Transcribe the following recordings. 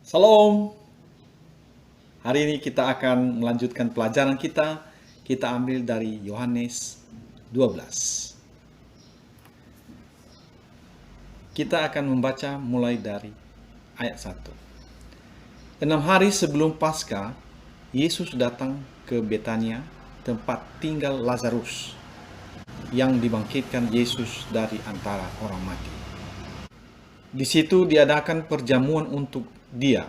Salam. Hari ini kita akan melanjutkan pelajaran kita. Kita ambil dari Yohanes 12. Kita akan membaca mulai dari ayat 1. 6 hari sebelum Paskah, Yesus datang ke Betania, tempat tinggal Lazarus, yang dibangkitkan Yesus dari antara orang mati. Di situ diadakan perjamuan untuk dia,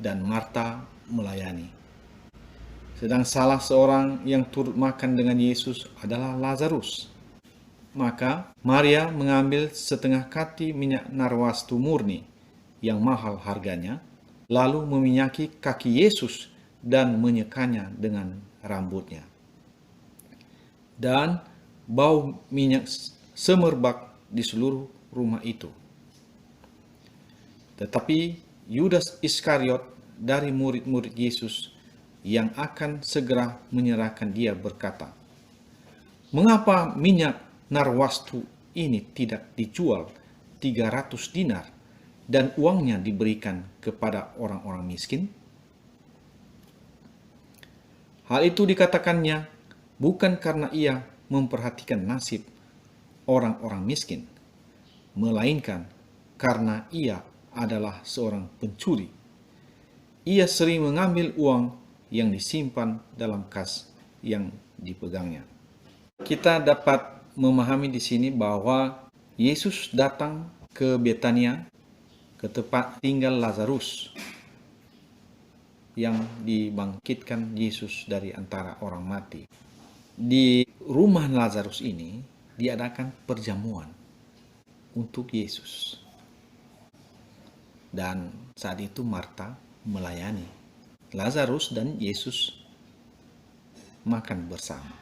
dan Marta melayani. Sedang salah seorang yang turut makan dengan Yesus adalah Lazarus. Maka Maria mengambil setengah kati minyak narwastu murni yang mahal harganya, lalu meminyaki kaki Yesus dan menyekanya dengan rambutnya. Dan bau minyak semerbak di seluruh rumah itu. Tetapi Yudas Iskariot dari murid-murid Yesus yang akan segera menyerahkan dia berkata, "Mengapa minyak narwastu ini tidak dijual 300 dinar dan uangnya diberikan kepada orang-orang miskin?" Hal itu dikatakannya bukan karena ia memperhatikan nasib orang-orang miskin, melainkan karena ia adalah seorang pencuri. Ia sering mengambil uang yang disimpan dalam kas yang dipegangnya. Kita dapat memahami di sini bahwa Yesus datang ke Betania, ke tempat tinggal Lazarus, yang dibangkitkan Yesus dari antara orang mati. Di rumah Lazarus ini diadakan perjamuan untuk Yesus. Dan saat itu Marta melayani. Lazarus dan Yesus makan bersama.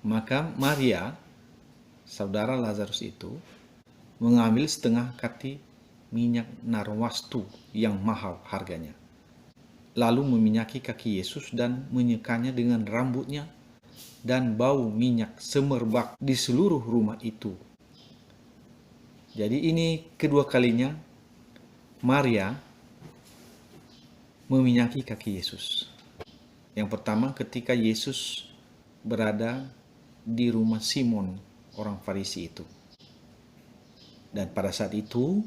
Maka Maria, saudara Lazarus itu, mengambil setengah kati minyak narwastu yang mahal harganya, lalu meminyaki kaki Yesus dan menyekanya dengan rambutnya, dan bau minyak semerbak di seluruh rumah itu. Jadi ini kedua kalinya Maria meminyaki kaki Yesus. Yang pertama ketika Yesus berada di rumah Simon, orang Farisi itu. Dan pada saat itu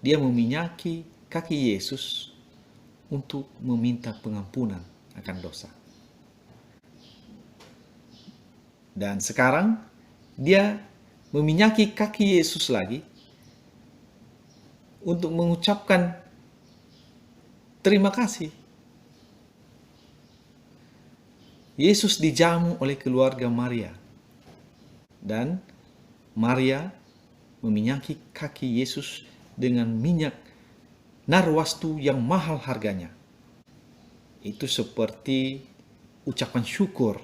dia meminyaki kaki Yesus untuk meminta pengampunan akan dosa. Dan sekarang dia meminyaki kaki Yesus lagi untuk mengucapkan terima kasih. Yesus dijamu oleh keluarga Maria, dan Maria meminyaki kaki Yesus dengan minyak narwastu yang mahal harganya. Itu seperti ucapan syukur.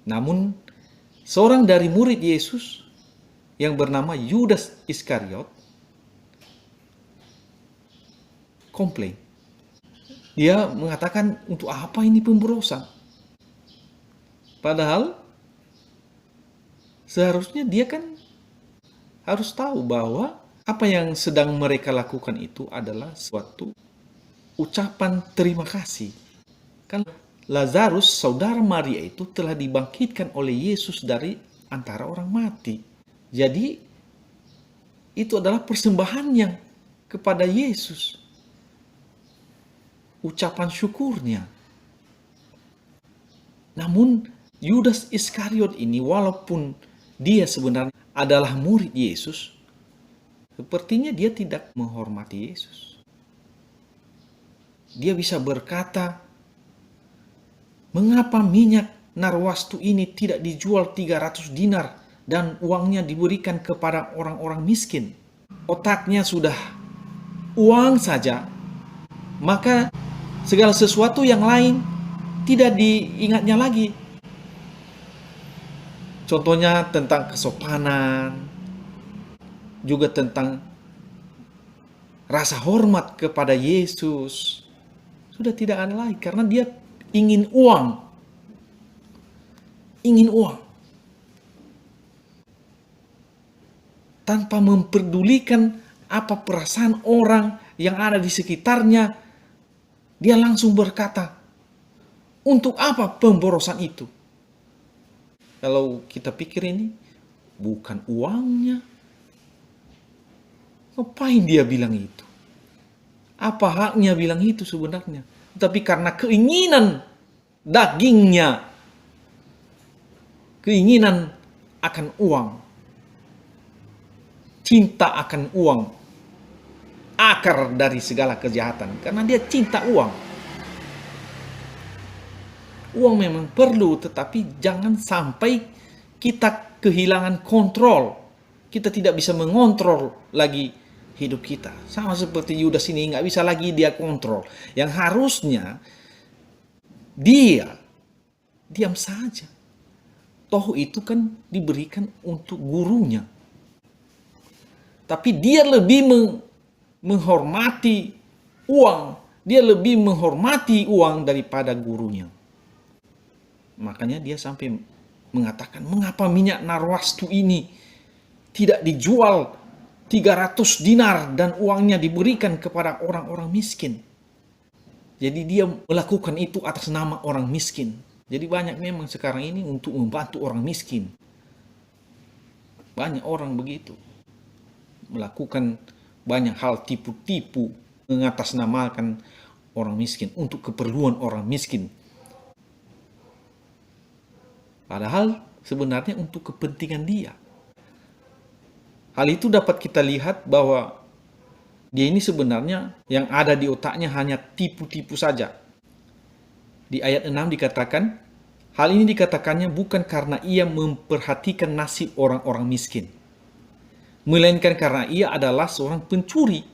Namun seorang dari murid Yesus yang bernama Yudas Iskariot komplain. Dia mengatakan, untuk apa ini pemborosan? Padahal seharusnya dia kan harus tahu bahwa apa yang sedang mereka lakukan itu adalah suatu ucapan terima kasih. Kan Lazarus, saudara Maria itu telah dibangkitkan oleh Yesus dari antara orang mati. Jadi itu adalah persembahannya kepada Yesus. Ucapan syukurnya. Namun Yudas Iskariot ini, walaupun dia sebenarnya adalah murid Yesus, sepertinya dia tidak menghormati Yesus. Dia bisa berkata, "Mengapa minyak narwastu ini tidak dijual 300 dinar dan uangnya diberikan kepada orang-orang miskin?" Otaknya sudah uang saja, maka segala sesuatu yang lain tidak diingatnya lagi. Contohnya tentang kesopanan, juga tentang rasa hormat kepada Yesus. Sudah tidak ada lagi karena dia ingin uang. Ingin uang. Tanpa memperdulikan apa perasaan orang yang ada di sekitarnya, dia langsung berkata, untuk apa pemborosan itu? Kalau kita pikir ini bukan uangnya, ngapain dia bilang itu? Apa haknya bilang itu sebenarnya? Tapi karena keinginan dagingnya, keinginan akan uang, cinta akan uang, akar dari segala kejahatan. Karena dia cinta uang. Uang memang perlu, tetapi jangan sampai kita kehilangan kontrol. Kita tidak bisa mengontrol lagi hidup kita. Sama seperti Yudas ini, nggak bisa lagi dia kontrol. Yang harusnya dia diam saja. Toh itu kan diberikan untuk gurunya. Tapi dia lebih menghormati uang. Dia lebih menghormati uang daripada gurunya. Makanya dia sampai mengatakan, mengapa minyak narwastu ini tidak dijual 300 dinar dan uangnya diberikan kepada orang-orang miskin. Jadi dia melakukan itu atas nama orang miskin. Jadi banyak memang sekarang ini untuk membantu orang miskin. Banyak orang begitu. Melakukan banyak hal tipu-tipu, mengatasnamakan orang miskin untuk keperluan orang miskin. Padahal sebenarnya untuk kepentingan dia. Hal itu dapat kita lihat bahwa dia ini sebenarnya yang ada di otaknya hanya tipu-tipu saja. Di ayat 6 dikatakan, hal ini dikatakannya bukan karena ia memperhatikan nasib orang-orang miskin, melainkan karena ia adalah seorang pencuri.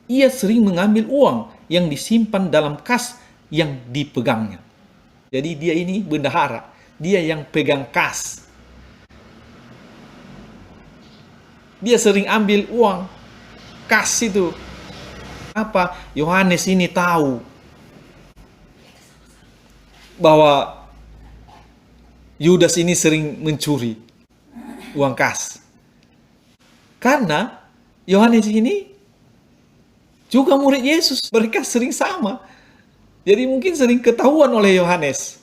Ia sering mengambil uang yang disimpan dalam kas yang dipegangnya. Jadi dia ini bendahara, dia yang pegang kas. Dia sering ambil uang kas itu. Apa? Yohanes ini tahu bahwa Yudas ini sering mencuri uang kas. Karena Yohanes ini juga murid Yesus. Mereka sering sama. Jadi mungkin sering ketahuan oleh Yohanes.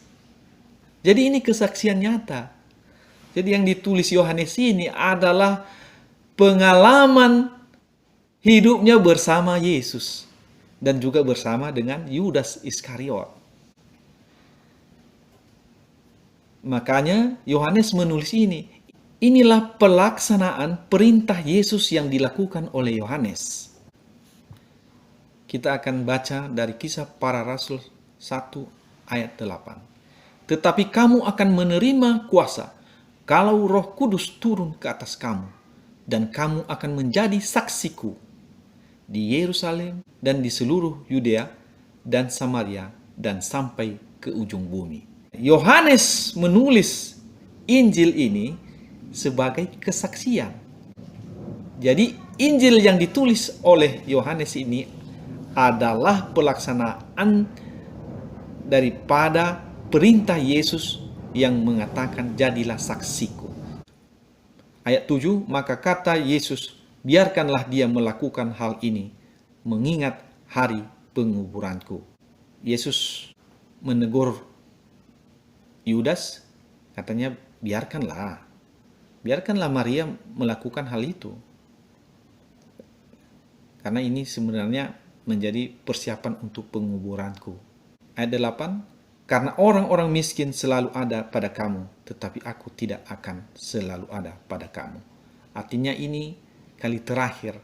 Jadi ini kesaksian nyata. Jadi yang ditulis Yohanes ini adalah pengalaman hidupnya bersama Yesus dan juga bersama dengan Yudas Iskariot. Makanya Yohanes menulis ini. Inilah pelaksanaan perintah Yesus yang dilakukan oleh Yohanes. Kita akan baca dari Kisah Para Rasul 1 ayat 8. Tetapi kamu akan menerima kuasa kalau Roh Kudus turun ke atas kamu. Dan kamu akan menjadi saksiku di Yerusalem dan di seluruh Yudea dan Samaria dan sampai ke ujung bumi. Yohanes menulis Injil ini sebagai kesaksian. Jadi Injil yang ditulis oleh Yohanes ini adalah pelaksanaan daripada perintah Yesus yang mengatakan jadilah saksiku. Ayat 7, maka kata Yesus, biarkanlah dia melakukan hal ini, mengingat hari penguburanku. Yesus menegur Yudas, katanya biarkanlah Maria melakukan hal itu. Karena ini sebenarnya menjadi persiapan untuk penguburanku. Ayat 8, karena orang-orang miskin selalu ada pada kamu, tetapi aku tidak akan selalu ada pada kamu. Artinya ini kali terakhir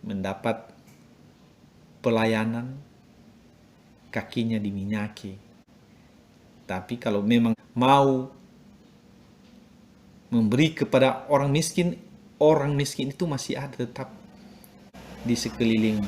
mendapat pelayanan, kakinya diminyaki. Tapi kalau memang mau memberi kepada orang miskin itu masih ada tetap di sekeliling